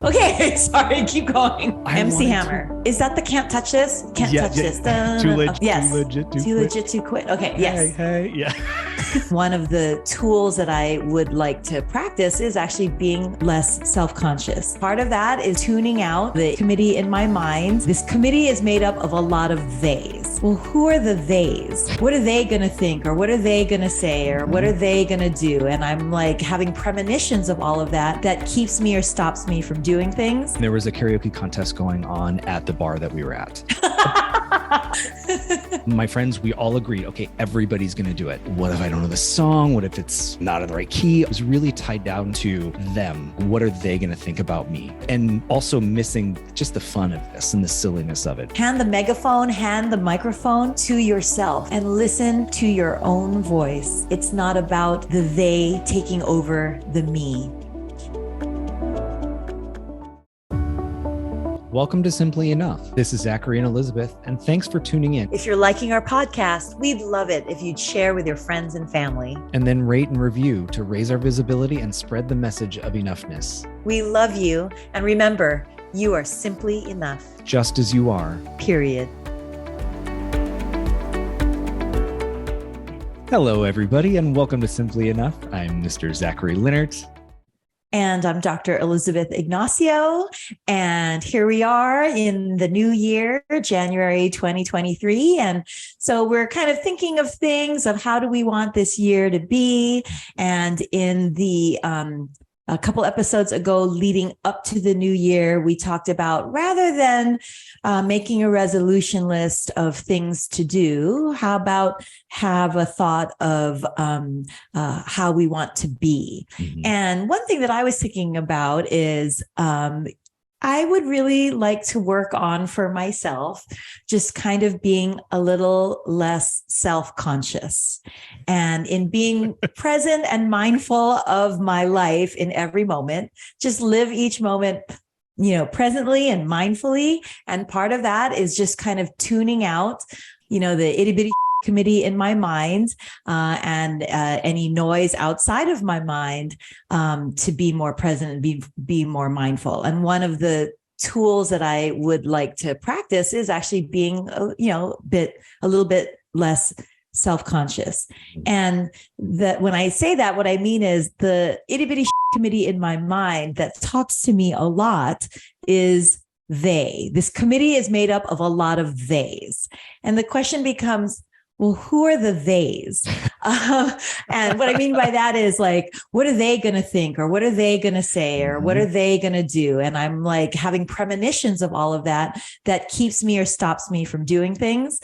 Okay, sorry, keep going. MC Hammer. Is that the can't touch this? Can't touch this. Too legit, yes. too legit, too legit, too quick. Okay, yes. Hey, yeah. One of the tools that I would like to practice is actually being less self-conscious. Part of that is tuning out the committee in my mind. This committee is made up of a lot of theys. Well, who are the theys? What are they going to think? Or what are they going to say? Or what are they going to do? And I'm like having premonitions of all of that keeps me or stops me from doing things. There was a karaoke contest going on at the bar that we were at. My friends, we all agreed, okay, everybody's going to do it. What if I don't know the song? What if it's not in the right key? It was really tied down to them. What are they going to think about me? And also missing just the fun of this and the silliness of it. Hand the megaphone, hand the microphone to yourself and listen to your own voice. It's not about the they taking over the me. Welcome to Simply Enough. This is Zachary and Elizabeth, and thanks for tuning in. If you're liking our podcast, we'd love it if you'd share with your friends and family. And then rate and review to raise our visibility and spread the message of enoughness. We love you, and remember, you are simply enough. Just as you are. Period. Hello, everybody, and welcome to Simply Enough. I'm Mr. Zachary Linnert. And I'm Dr. Elizabeth Ignacio. And here we are in the new year, January 2023. And so we're kind of thinking of things of how do we want this year to be. And in the a couple episodes ago, leading up to the new year, we talked about rather than making a resolution list of things to do, how about have a thought of how we want to be? Mm-hmm. And one thing that I was thinking about is I would really like to work on for myself, just kind of being a little less self-conscious and in being present and mindful of my life in every moment, just live each moment, presently and mindfully. And part of that is just kind of tuning out, the itty bitty committee in my mind and any noise outside of my mind to be more present and be more mindful. And one of the tools that I would like to practice is actually being a little bit less self-conscious. And that when I say that, what I mean is the itty bitty committee in my mind that talks to me a lot is they. This committee is made up of a lot of theys. And the question becomes, well, who are the theys? And what I mean by that is like, what are they going to think? Or what are they going to say? Or what are they going to do? And I'm like having premonitions of all of that keeps me or stops me from doing things.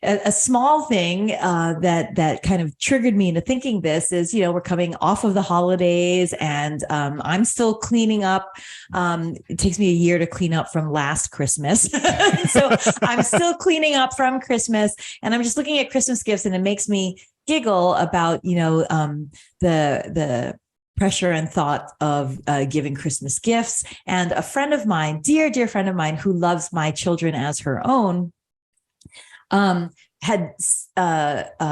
A small thing that kind of triggered me into thinking this is, we're coming off of the holidays and I'm still cleaning up. It takes me a year to clean up from last Christmas. So I'm still cleaning up from Christmas and I'm just looking at Christmas gifts and it makes me giggle about, the pressure and thought of giving Christmas gifts. And a friend of mine, dear friend of mine who loves my children as her own, had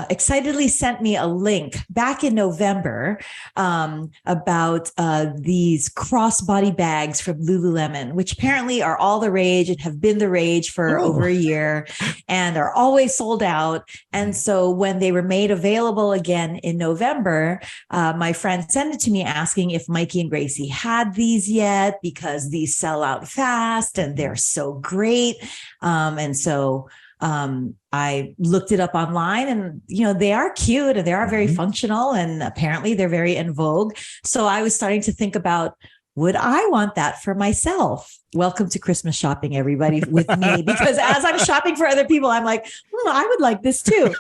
excitedly sent me a link back in November about these crossbody bags from Lululemon, which apparently are all the rage and have been the rage for over a year and are always sold out. And so when they were made available again in November, my friend sent it to me asking if Mikey and Gracie had these yet, because these sell out fast and they're so great. And so I looked it up online and, they are cute and they are very functional and apparently they're very in vogue. So I was starting to think about, would I want that for myself? Welcome to Christmas shopping, everybody, with me, because as I'm shopping for other people, I'm like, I would like this too.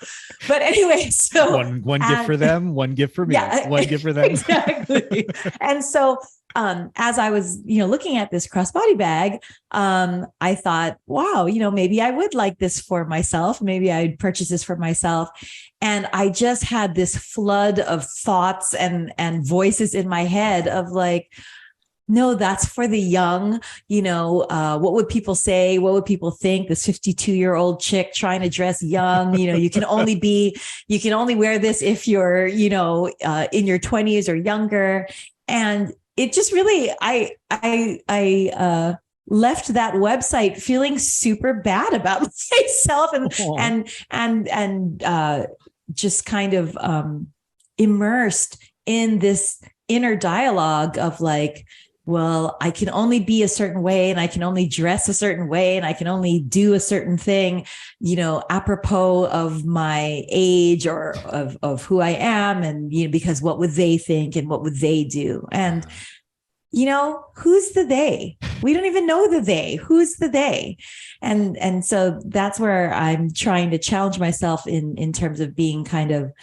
But anyway, so one gift for them, one gift for me, one gift for them. Exactly. And so as I was, looking at this crossbody bag, I thought, wow, maybe I would like this for myself. Maybe I'd purchase this for myself. And I just had this flood of thoughts and voices in my head of like, no, that's for the young. What would people say? What would people think? This 52-year-old chick trying to dress young, you can only wear this if you're, in your 20s or younger. And it just really, I left that website feeling super bad about myself and just kind of immersed in this inner dialogue of like, well, I can only be a certain way and I can only dress a certain way and I can only do a certain thing, apropos of my age or of who I am. And, because what would they think and what would they do? And, who's the they? We don't even know the they. Who's the they? And so that's where I'm trying to challenge myself in terms of being kind of,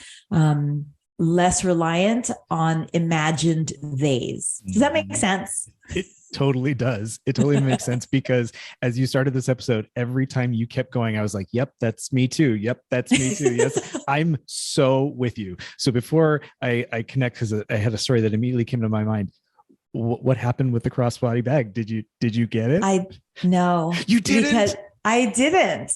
less reliant on imagined theys. Does that make sense? It totally does. It totally makes sense, because as you started this episode, every time you kept going, I was like, yep, that's me too. Yep, that's me too. Yes, I'm so with you. So before I connect, because I had a story that immediately came to my mind. What happened with the crossbody bag? Did you get it? No. You didn't? Because I didn't.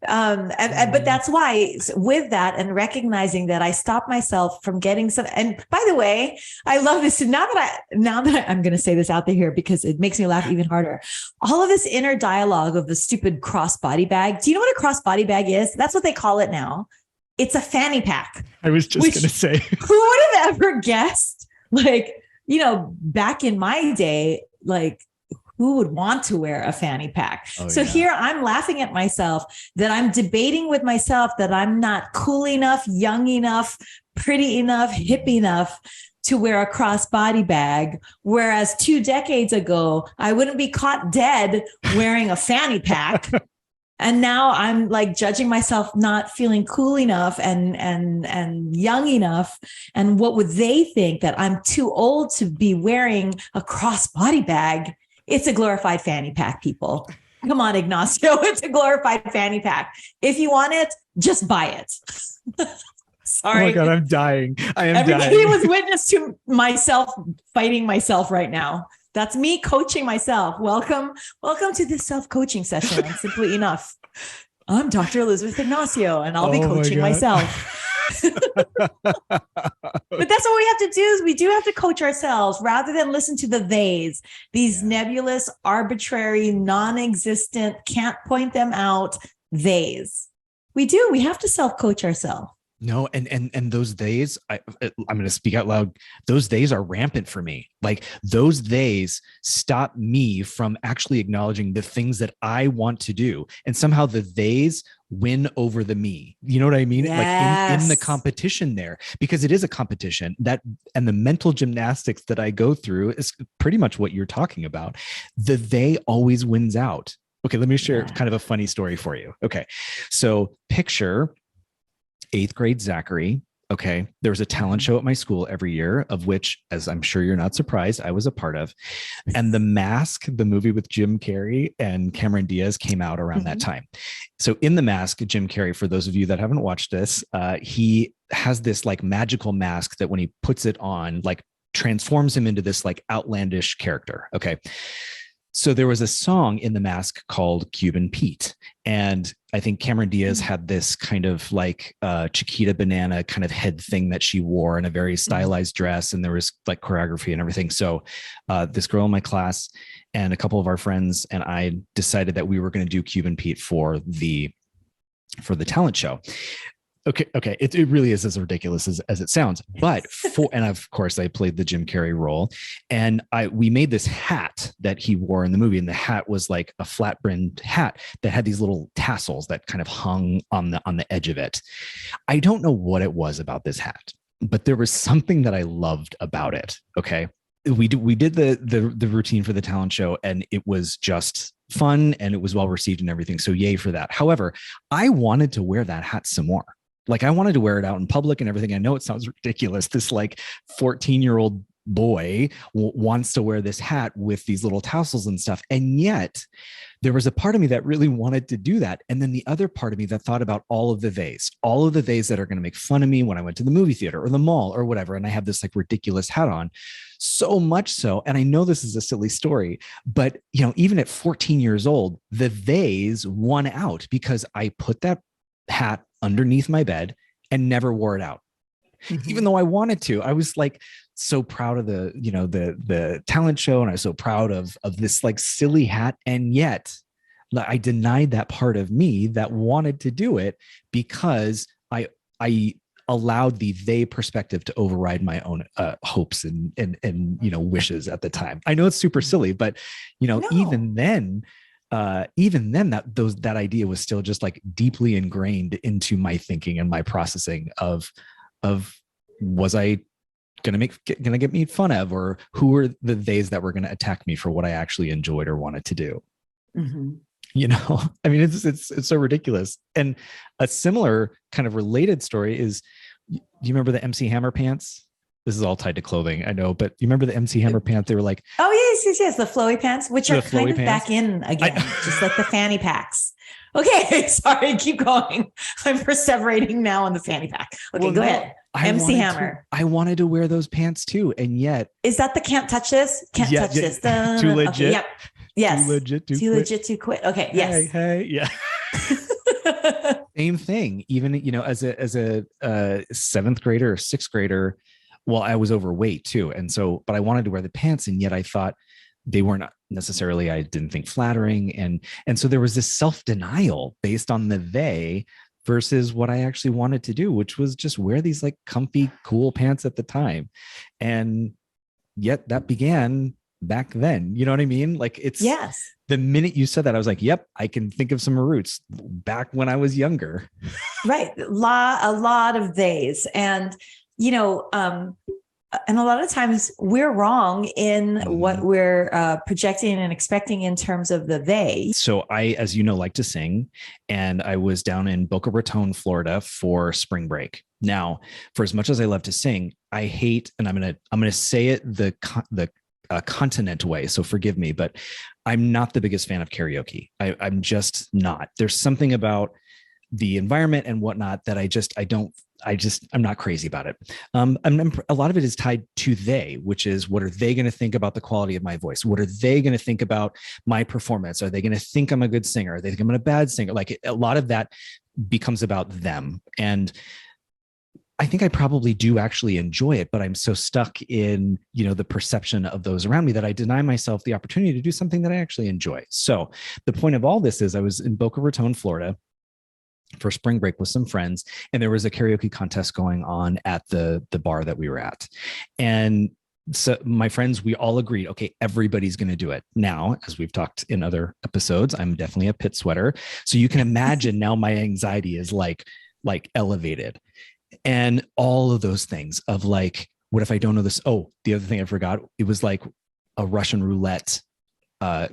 But that's why with that and recognizing that, I stopped myself from getting some. And by the way, I love this. Now that I'm going to say this out there here because it makes me laugh even harder. All of this inner dialogue of the stupid crossbody bag. Do you know what a crossbody bag is? That's what they call it now. It's a fanny pack. I was just going to say, who would have ever guessed? Like, back in my day, like, who would want to wear a fanny pack? So here I'm laughing at myself that I'm debating with myself that I'm not cool enough, young enough, pretty enough, hip enough to wear a crossbody bag. Whereas 2 decades ago, I wouldn't be caught dead wearing a fanny pack. And now I'm like judging myself, not feeling cool enough and young enough. And what would they think, that I'm too old to be wearing a crossbody bag? It's a glorified fanny pack, people. Come on, Ignacio. It's a glorified fanny pack. If you want it, just buy it. Sorry. Oh my God, I'm dying. Everybody was witness to myself fighting myself right now. That's me coaching myself. Welcome to this self-coaching session on Simply Enough. I'm Dr. Elizabeth Ignacio, and I'll be coaching myself. But that's what we have to do, is we do have to coach ourselves rather than listen to the theys, these nebulous, arbitrary, non-existent, can't point them out theys. We have to self-coach ourselves. No, and those days, I'm going to speak out loud. Those days are rampant for me. Like, those days stop me from actually acknowledging the things that I want to do, and somehow the days win over the me. You know what I mean? Yes. Like in the competition there, because it is a competition, that, and the mental gymnastics that I go through is pretty much what you're talking about. The they always wins out. Okay, let me share kind of a funny story for you. Okay, so picture 8th grade Zachary. Okay. There was a talent show at my school every year, of which, as I'm sure you're not surprised, I was a part of. And The Mask, the movie with Jim Carrey and Cameron Diaz, came out around that time. So in The Mask, Jim Carrey, for those of you that haven't watched this, he has this like magical mask that when he puts it on, like transforms him into this like outlandish character. Okay. So there was a song in The Mask called Cuban Pete. And I think Cameron Diaz had this kind of like Chiquita banana kind of head thing that she wore in a very stylized dress. And there was like choreography and everything. So this girl in my class and a couple of our friends and I decided that we were going to do Cuban Pete for the talent show. Okay. It really is as ridiculous as it sounds, but and of course I played the Jim Carrey role, and we made this hat that he wore in the movie. And the hat was like a flat brimmed hat that had these little tassels that kind of hung on the edge of it. I don't know what it was about this hat, but there was something that I loved about it. Okay. We did the routine for the talent show, and it was just fun and it was well received and everything. So yay for that. However, I wanted to wear that hat some more. Like, I wanted to wear it out in public and everything. I know it sounds ridiculous. This like 14-year-old boy wants to wear this hat with these little tassels and stuff. And yet there was a part of me that really wanted to do that. And then the other part of me that thought about all of the theys that are going to make fun of me when I went to the movie theater or the mall or whatever. And I have this like ridiculous hat on, so much so. And I know this is a silly story, but even at 14 years old, the theys won out because I put that hat underneath my bed and never wore it out. Even though I wanted to. I was like so proud of the talent show, and I was so proud of this like silly hat, and yet I denied that part of me that wanted to do it because I allowed the they perspective to override my own hopes and wishes at the time. I know it's super silly, but No. even then that idea was still just like deeply ingrained into my thinking and my processing of was I gonna get made fun of, or who were the theys that were gonna attack me for what I actually enjoyed or wanted to do. Mm-hmm. I mean, it's so ridiculous. And a similar kind of related story is, do you remember the MC Hammer pants? This is all tied to clothing, I know, but you remember the MC Hammer pants? They were like, oh yes, the flowy pants, which are kind of back in again, just like the fanny packs. Okay, sorry, keep going. I'm perseverating now on the fanny pack. Okay, go ahead. MC Hammer. I wanted to wear those pants too, and yet is that the can't touch this? Can't touch this. Too legit. Okay, yep. Yes. Too legit. Too legit to quit. Okay. Yes. Hey, yeah. Same thing. Even as a seventh grader or sixth grader, well, I was overweight too, and so, but I wanted to wear the pants, and yet I thought they weren't necessarily, I didn't think, flattering, and so there was this self-denial based on the they versus what I actually wanted to do, which was just wear these like comfy, cool pants at the time, and yet that began back then. You know what I mean? Like it's yes. The minute you said that, I was like, yep, I can think of some roots back when I was younger. Right. A lot of days. And, and a lot of times we're wrong in what we're projecting and expecting in terms of the they. So I, as you know, like to sing, and I was down in Boca Raton, Florida for spring break. Now, for as much as I love to sing, I hate, and I'm gonna say it the continent way, so forgive me, but I'm not the biggest fan of karaoke. I'm just not. There's something about the environment and whatnot that I'm not crazy about it. A lot of it is tied to they, which is, what are they going to think about the quality of my voice? What are they going to think about my performance? Are they going to think I'm a good singer? Are they think I'm a bad singer? Like, a lot of that becomes about them. And I think I probably do actually enjoy it, but I'm so stuck in, the perception of those around me that I deny myself the opportunity to do something that I actually enjoy. So the point of all this is, I was in Boca Raton, Florida for spring break with some friends, and there was a karaoke contest going on at the bar that we were at. And so my friends, we all agreed, okay, everybody's going to do it. Now, as we've talked in other episodes, I'm definitely a pit sweater. So you can imagine now my anxiety is like elevated. And all of those things of like, what if I don't know this? Oh, the other thing I forgot, it was like a Russian roulette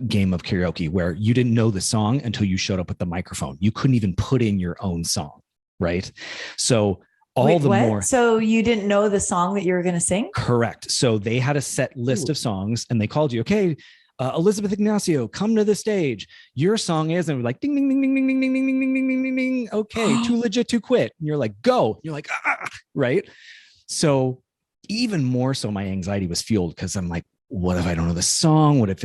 game of karaoke where you didn't know the song until you showed up with the microphone. You couldn't even put in your own song, right? So more. So you didn't know the song that you were going to sing? Correct. So they had a set list of songs, and they called you, okay, Elizabeth Ignacio, come to the stage. Your song is, and we're like, ding, ding, ding, ding, ding, ding, ding, ding, ding, ding, ding, ding, ding. Okay, too legit to quit. And you're like, go. And you're like, right? So even more so, my anxiety was fueled because I'm like, what if I don't know the song? What if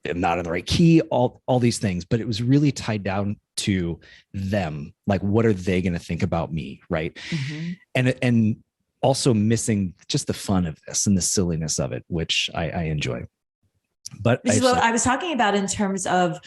I'm not in the right key? All these things. But it was really tied down to them. Like, what are they going to think about me? Right. Mm-hmm. And also missing just the fun of this and the silliness of it, which I enjoy. But this is what I was talking about in terms of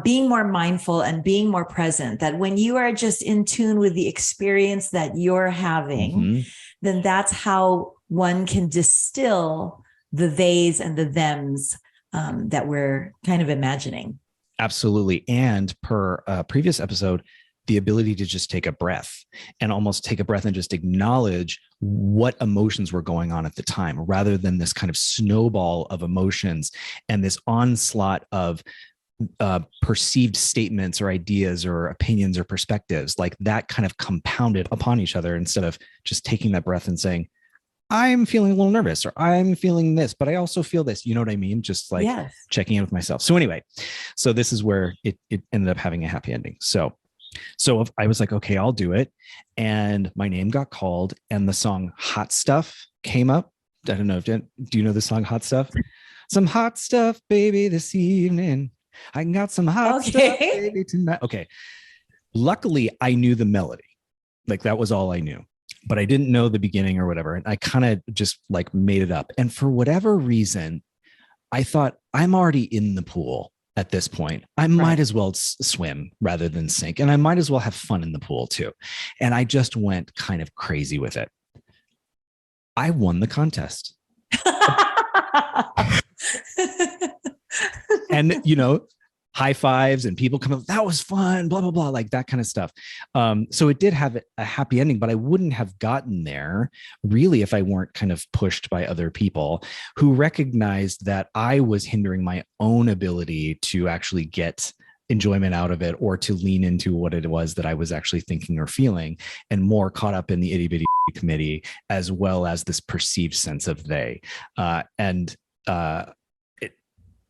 being more mindful and being more present, that when you are just in tune with the experience that you're having, then that's how one can distill the theys and the thems that we're kind of imagining. Absolutely. And per previous episode, the ability to just take a breath and almost take a breath and just acknowledge what emotions were going on at the time, rather than this kind of snowball of emotions and this onslaught of perceived statements or ideas or opinions or perspectives, like that kind of compounded upon each other, instead of just taking that breath and saying, I'm feeling a little nervous, or I'm feeling this, but I also feel this. You know what I mean? Just like checking in with myself. So anyway, so this is where it ended up having a happy ending. So I was like, okay, I'll do it. And my name got called, and the song Hot Stuff came up. I don't know. Do you know the song Hot Stuff? Some hot stuff, baby, this evening. I got some hot stuff, baby, tonight. Okay. Luckily, I knew the melody. Like, that was all I knew. but I didn't know the beginning or whatever. And I kind of just like made it up. And for whatever reason, I thought I'm already in the pool at this point. I might as well swim rather than sink. And I might as well have fun in the pool too. And I just went kind of crazy with it. I won the contest. And, high fives and people come up, that was fun, blah, blah, blah, like that kind of stuff. So it did have a happy ending, but I wouldn't have gotten there really if I weren't kind of pushed by other people who recognized that I was hindering my own ability to actually get enjoyment out of it or to lean into what it was that I was actually thinking or feeling, and more caught up in the itty bitty committee, as well as this perceived sense of they.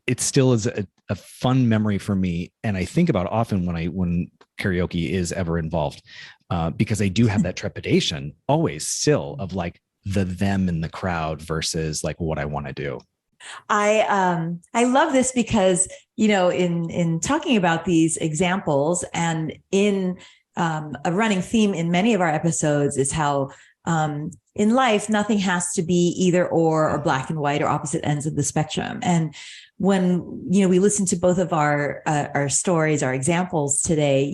It still is a fun memory for me. And I think about often when karaoke is ever involved, because I do have that trepidation always still of like the them in the crowd versus like what I want to do. I love this because, in talking about these examples and in a running theme in many of our episodes is how in life, nothing has to be either or black and white or opposite ends of the spectrum. And when, we listen to both of our stories, our examples today,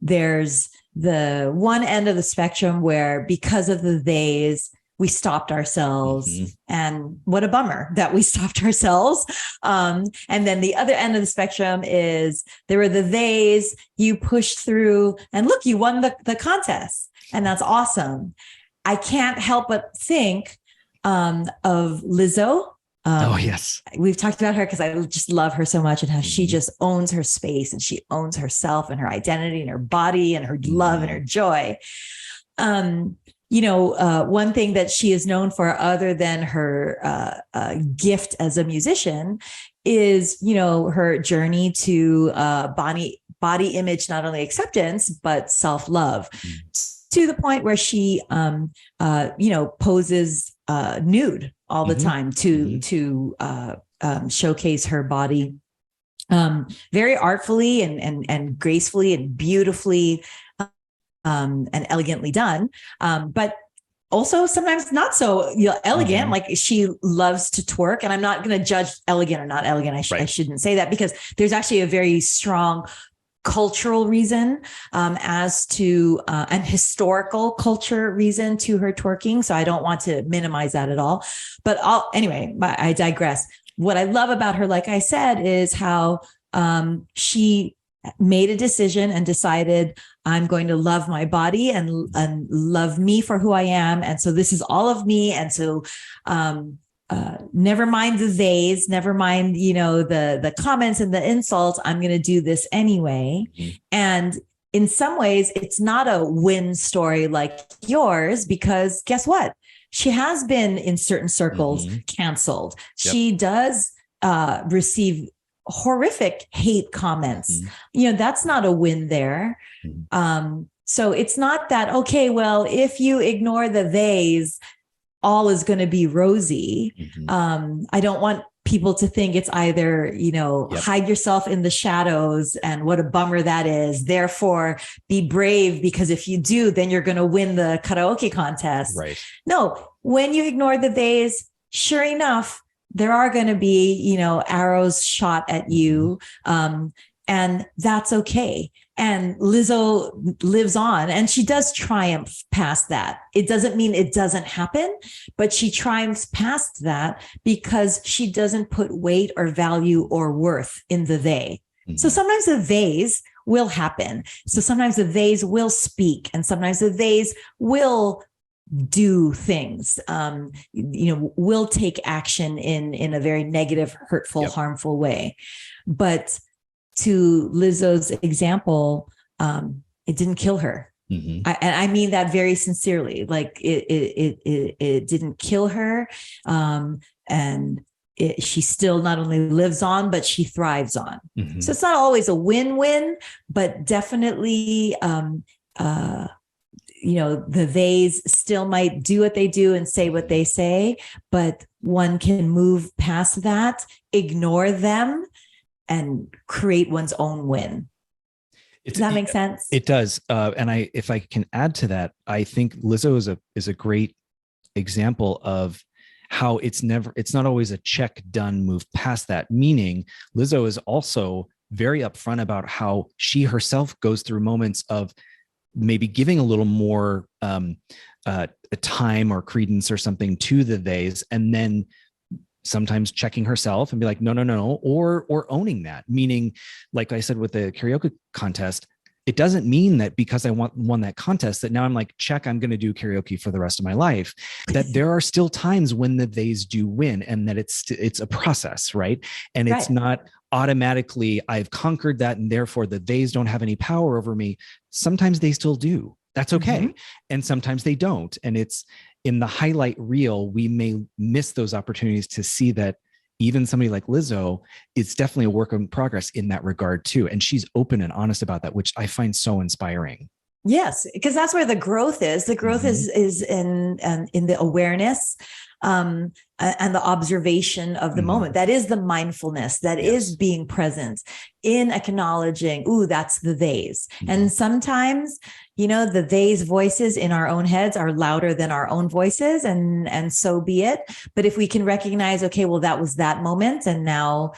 there's the one end of the spectrum where because of the theys, we stopped ourselves, and what a bummer that we stopped ourselves. And then the other end of the spectrum is there were the theys, you pushed through, and look, you won the contest, and that's awesome. I can't help but think of Lizzo. Oh, yes. We've talked about her because I just love her so much, and how she just owns her space and she owns herself and her identity and her body and her love and her joy. One thing that she is known for other than her gift as a musician is, her journey to body image, not only acceptance, but self-love, to the point where she, poses nude all the time to showcase her body very artfully and gracefully and beautifully and elegantly done. But also sometimes not so elegant. Like she loves to twerk, and I'm not going to judge elegant or not elegant. I shouldn't say that, because there's actually a very strong cultural reason as to an historical culture reason to her twerking. So I don't want to minimize that at all. But I digress. What I love about her, like I said, is how she made a decision and decided, I'm going to love my body and love me for who I am. And so this is all of me. And so never mind the theys, never mind, the comments and the insults. I'm going to do this anyway. And in some ways, it's not a win story like yours, because guess what? She has been in certain circles canceled. Yep. She does receive horrific hate comments. That's not a win there. So it's not that, okay, well, if you ignore the theys, all is going to be rosy. I don't want people to think it's either, hide yourself in the shadows and what a bummer that is. Therefore, be brave, because if you do, then you're going to win the karaoke contest. Right. No, when you ignore the theys, sure enough, there are going to be, arrows shot at you. And that's okay. And Lizzo lives on, and she does triumph past that. It doesn't mean it doesn't happen, but she triumphs past that because she doesn't put weight or value or worth in the they. So sometimes the theys will happen. So sometimes the theys will speak, and sometimes the theys will do things, will take action in a very negative, hurtful, harmful way. But to Lizzo's example, it didn't kill her. And I mean that very sincerely. Like it didn't kill her. And she still not only lives on, but she thrives on. So it's not always a win-win, but definitely, the theys still might do what they do and say what they say, but one can move past that, ignore them, and create one's own win. Does that make sense? It does. And if I can add to that, I think Lizzo is a great example of how it's not always a check, done, move past that. Meaning Lizzo is also very upfront about how she herself goes through moments of maybe giving a little more a time or credence or something to the theys, and then sometimes checking herself and be like, no, or owning that. Meaning, like I said with the karaoke contest, it doesn't mean that because I won that contest that now I'm like, check, I'm going to do karaoke for the rest of my life. That there are still times when the theys do win, and that it's a process, right? And it's not automatically I've conquered that and therefore the theys don't have any power over me. Sometimes they still do. That's okay. Mm-hmm. And sometimes they don't. And it's in the highlight reel, we may miss those opportunities to see that even somebody like Lizzo, it's definitely a work in progress in that regard too. And she's open and honest about that, which I find so inspiring. Yes, because that's where the growth is. The growth is in the awareness and the observation of the moment. That is the mindfulness. That is being present in acknowledging, ooh, that's the theys. And sometimes, the theys voices in our own heads are louder than our own voices, and so be it. But if we can recognize, okay, well, that was that moment, and now,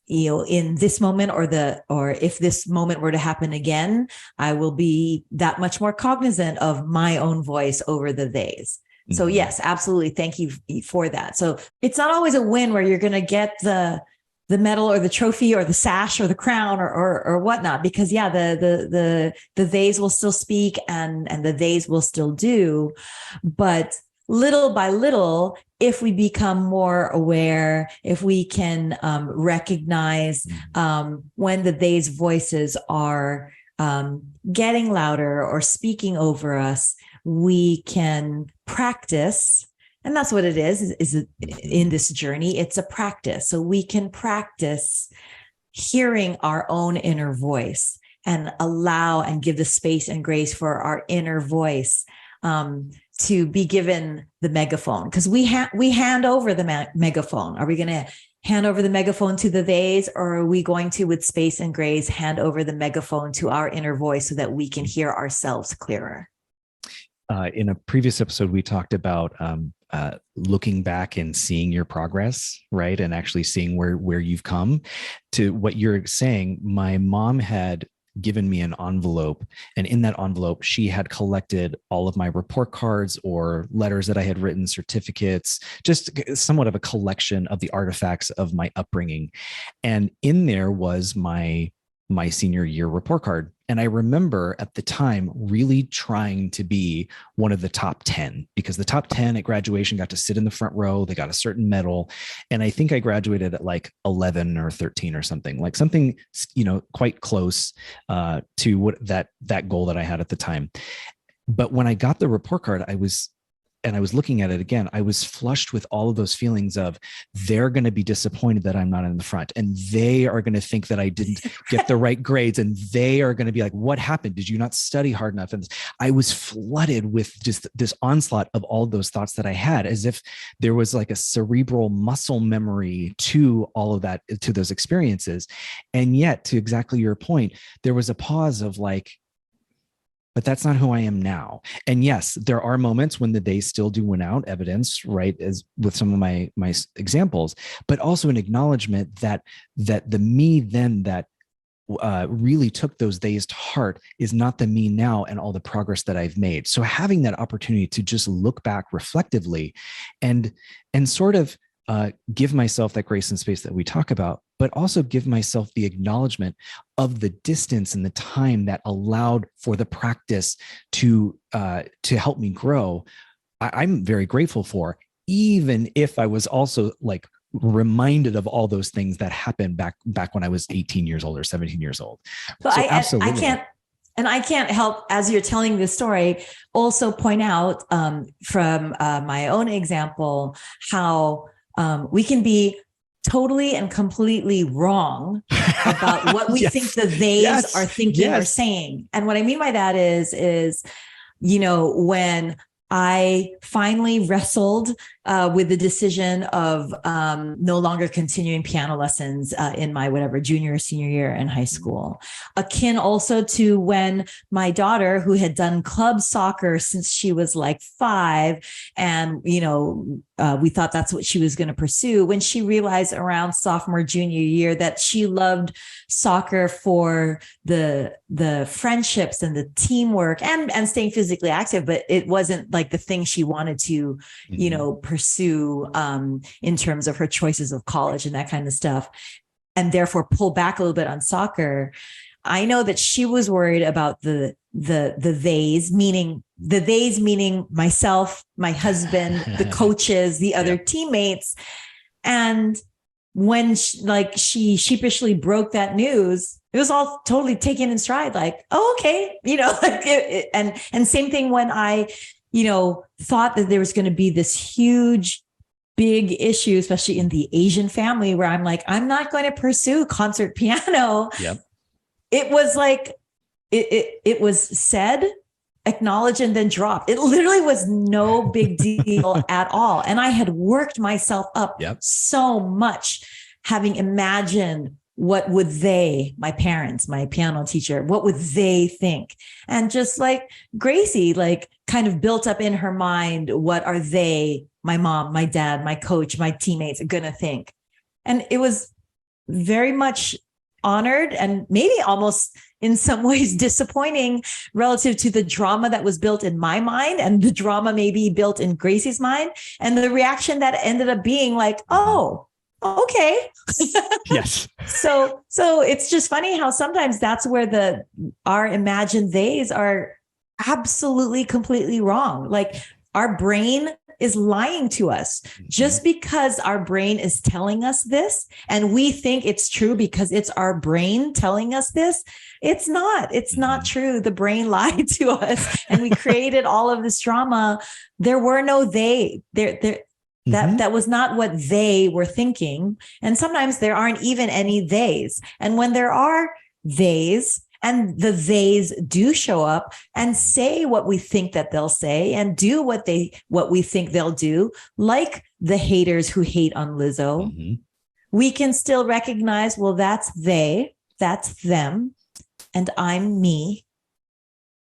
in this moment or if this moment were to happen again, I will be that much more cognizant of my own voice over the theys. So yes, absolutely. Thank you for that. So it's not always a win where you're going to get the medal or the trophy or the sash or the crown or whatnot, because the theys will still speak and the theys will still do. But little by little, if we become more aware, if we can recognize when the theys voices are getting louder or speaking over us, we can practice. And that's what it is in this journey. It's a practice. So we can practice hearing our own inner voice and allow and give the space and grace for our inner voice to be given the megaphone, because we hand over the megaphone. Are we going to hand over the megaphone to the theys, or are we going to, with space and grace, hand over the megaphone to our inner voice so that we can hear ourselves clearer? In a previous episode, we talked about looking back and seeing your progress, right? And actually seeing where you've come. To what you're saying, my mom had given me an envelope, and in that envelope she had collected all of my report cards or letters that I had written, certificates, just somewhat of a collection of the artifacts of my upbringing. And in there was my senior year report card. And I remember at the time really trying to be one of the top 10, because the top 10 at graduation got to sit in the front row. They got a certain medal. And I think I graduated at like 11 or 13 or something, quite close to what that goal that I had at the time. But when I got the report card, I was looking at it again, I was flushed with all of those feelings of, they're going to be disappointed that I'm not in the front, and they are going to think that I didn't get the right grades, and they are going to be like, what happened? Did you not study hard enough? And I was flooded with just this onslaught of all of those thoughts that I had, as if there was like a cerebral muscle memory to all of that, to those experiences. And yet, to exactly your point, there was a pause of like, but that's not who I am now. And yes, there are moments when the theys still do win out, evidence, right, as with some of my examples, but also an acknowledgement that the me then that really took those theys to heart is not the me now, and all the progress that I've made. So having that opportunity to just look back reflectively and sort of give myself that grace and space that we talk about, but also give myself the acknowledgement of the distance and the time that allowed for the practice to help me grow. I'm very grateful for, even if I was also like reminded of all those things that happened back when I was 18 years old or 17 years old. But so absolutely. I can't help, as you're telling this story, also point out from my own example, how we can be totally and completely wrong about what we think the theys are thinking or saying. And what I mean by that is, when I finally wrestled with the decision of no longer continuing piano lessons in my whatever junior or senior year in high school. Akin also to when my daughter, who had done club soccer since she was like 5, and we thought that's what she was going to pursue, when she realized around sophomore junior year that she loved soccer for the friendships and the teamwork and staying physically active, but it wasn't like the thing she wanted to pursue in terms of her choices of college and that kind of stuff, and therefore pull back a little bit on soccer. I know that she was worried about the theys, meaning myself, my husband, the coaches, the other teammates. And when she sheepishly broke that news, it was all totally taken in stride. Like, oh, okay. And same thing when I, thought that there was going to be this huge, big issue, especially in the Asian family, where I'm like, I'm not going to pursue concert piano. Yep. It was like, it was said, acknowledged, and then dropped. It literally was no big deal at all. And I had worked myself up so much, having imagined what would they, my parents, my piano teacher, what would they think? And just like Gracie, like kind of built up in her mind, what are they, my mom, my dad, my coach, my teammates are going to think? And it was very much honored and maybe almost in some ways disappointing relative to the drama that was built in my mind and the drama maybe built in Gracie's mind, and the reaction that ended up being like, oh, okay. Yes. So it's just funny how sometimes that's where our imagined theys are absolutely completely wrong. Like our brain is lying to us. Just because our brain is telling us this and we think it's true because it's our brain telling us this, it's not true. The brain lied to us and we created all of this drama. There were no they that was not what they were thinking. And sometimes there aren't even any theys. And when there are theys, and the theys do show up and say what we think that they'll say and do what we think they'll do, like the haters who hate on Lizzo, we can still recognize, well, that's they, that's them, and I'm me.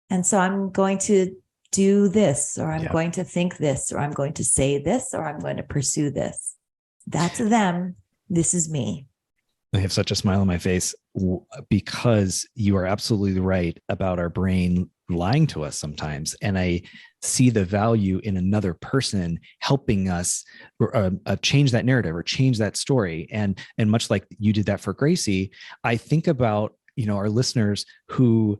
And so I'm going to do this, or I'm going to think this, or I'm going to say this, or I'm going to pursue this. That's them. This is me. I have such a smile on my face because you are absolutely right about our brain lying to us sometimes. And I see the value in another person helping us change that narrative or change that story. And much like you did that for Gracie, I think about, our listeners who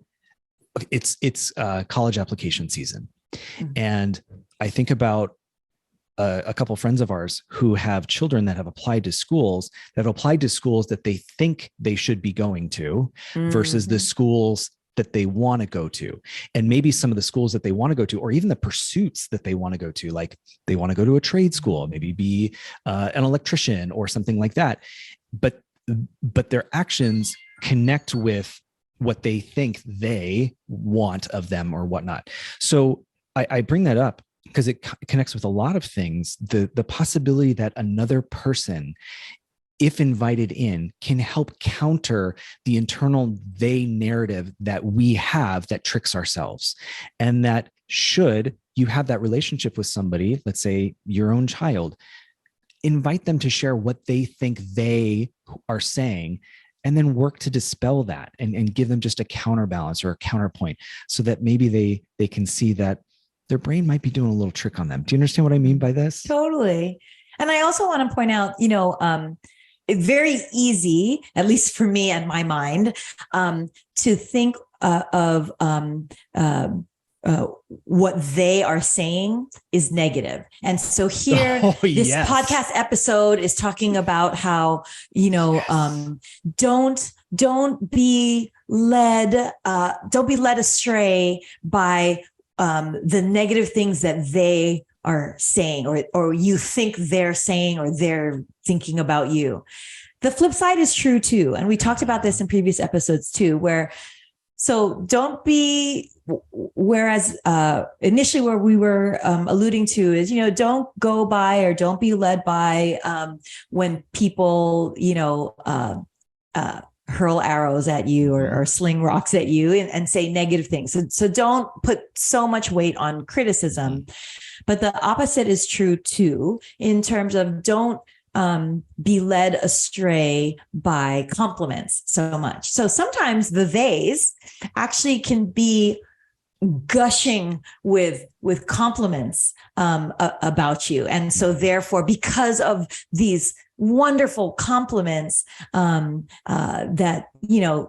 it's college application season. And I think about a couple of friends of ours who have children that have applied to schools that they think they should be going to versus the schools that they want to go to. And maybe some of the schools that they want to go to, or even the pursuits that they want to go to, like they want to go to a trade school, maybe be an electrician or something like that. But their actions connect with what they think they want of them or whatnot. So I bring that up because it connects with a lot of things. The possibility that another person, if invited in, can help counter the internal they narrative that we have that tricks ourselves. And that should you have that relationship with somebody, let's say your own child, invite them to share what they think they are saying, and then work to dispel that and give them just a counterbalance or a counterpoint so that maybe they can see that their brain might be doing a little trick on them. Do you understand what I mean by this? Totally. And I also want to point out, it's very easy, at least for me and my mind, to think of what they are saying is negative. And so here, this podcast episode is talking about how, don't be led astray by the negative things that they are saying, or you think they're saying, or they're thinking about you. The flip side is true too. And we talked about this in previous episodes too, so don't be whereas initially where we were alluding to is, don't go by or don't be led by when people, hurl arrows at you or sling rocks at you and say negative things. So don't put so much weight on criticism. But the opposite is true too, in terms of don't be led astray by compliments so much. So sometimes the theys actually can be gushing with compliments about you. And so therefore, because of these wonderful compliments that,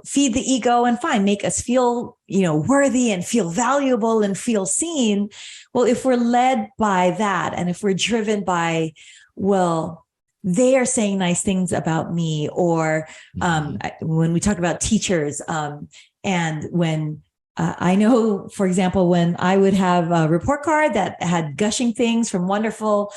feed the ego and make us feel, worthy and feel valuable and feel seen. Well, if we're led by that, and if we're driven by, well, they are saying nice things about me, or when we talk about teachers, and when I know, for example, when I would have a report card that had gushing things from wonderful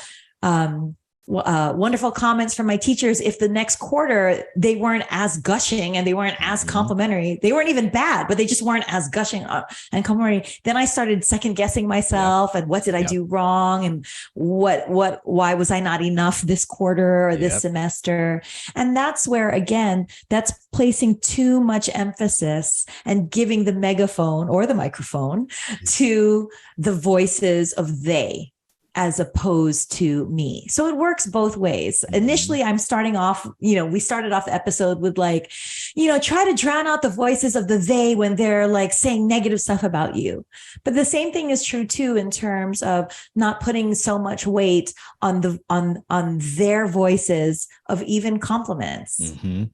comments from my teachers, if the next quarter they weren't as gushing and they weren't as complimentary, they weren't even bad, but they just weren't as gushing and complimentary, then I started second guessing myself and what did I do wrong, and why was I not enough this quarter or this semester? And that's where, again, that's placing too much emphasis and giving the megaphone or the microphone to the voices of they, as opposed to me. So it works both ways. Initially, I'm starting off, we started off the episode with try to drown out the voices of the they when they're saying negative stuff about you. But the same thing is true too, in terms of not putting so much weight on their voices of even compliments. Mm-hmm.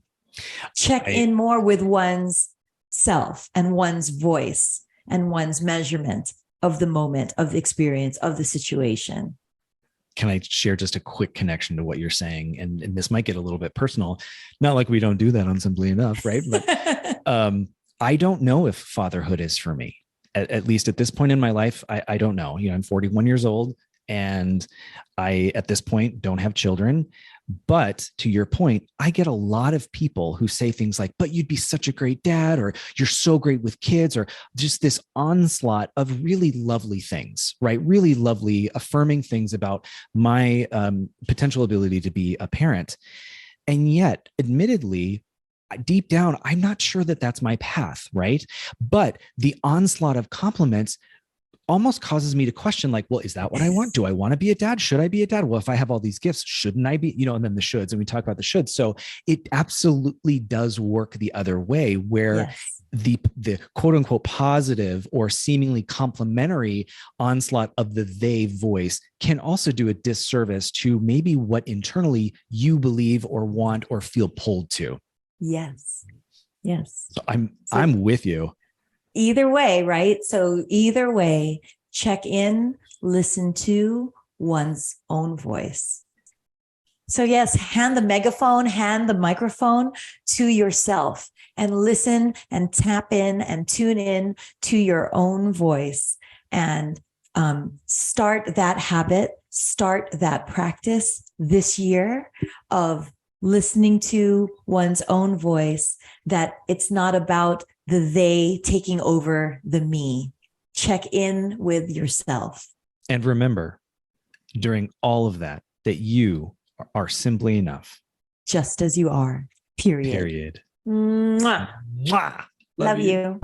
Check in more with one's self and one's voice and one's measurement of the moment, of the experience, of the situation. Can I share just a quick connection to what you're saying? And this might get a little bit personal, not like we don't do that on Simply Enough, right? But I don't know if fatherhood is for me. At least at this point in my life, I don't know. I'm 41 years old, and I, at this point, don't have children. But to your point, I get a lot of people who say things like, but you'd be such a great dad, or you're so great with kids, or just this onslaught of really lovely things, right? Really lovely, affirming things about my potential ability to be a parent. And yet, admittedly, deep down, I'm not sure that that's my path, right? But the onslaught of compliments almost causes me to question, well, is that what I want? Do I want to be a dad? Should I be a dad? Well, if I have all these gifts, shouldn't I be, and then the shoulds, and we talk about the shoulds. So it absolutely does work the other way, where the quote unquote positive or seemingly complimentary onslaught of the they voice can also do a disservice to maybe what internally you believe or want or feel pulled to. Yes. So I'm with you. Either way, right? So either way, check in, listen to one's own voice. So yes, hand the megaphone, hand the microphone to yourself and listen and tap in and tune in to your own voice, and start that habit, start that practice this year of listening to one's own voice, that it's not about the they taking over the me. Check in with yourself. And remember, during all of that you are simply enough. Just as you are. Period. Mwah. Mwah. Love you.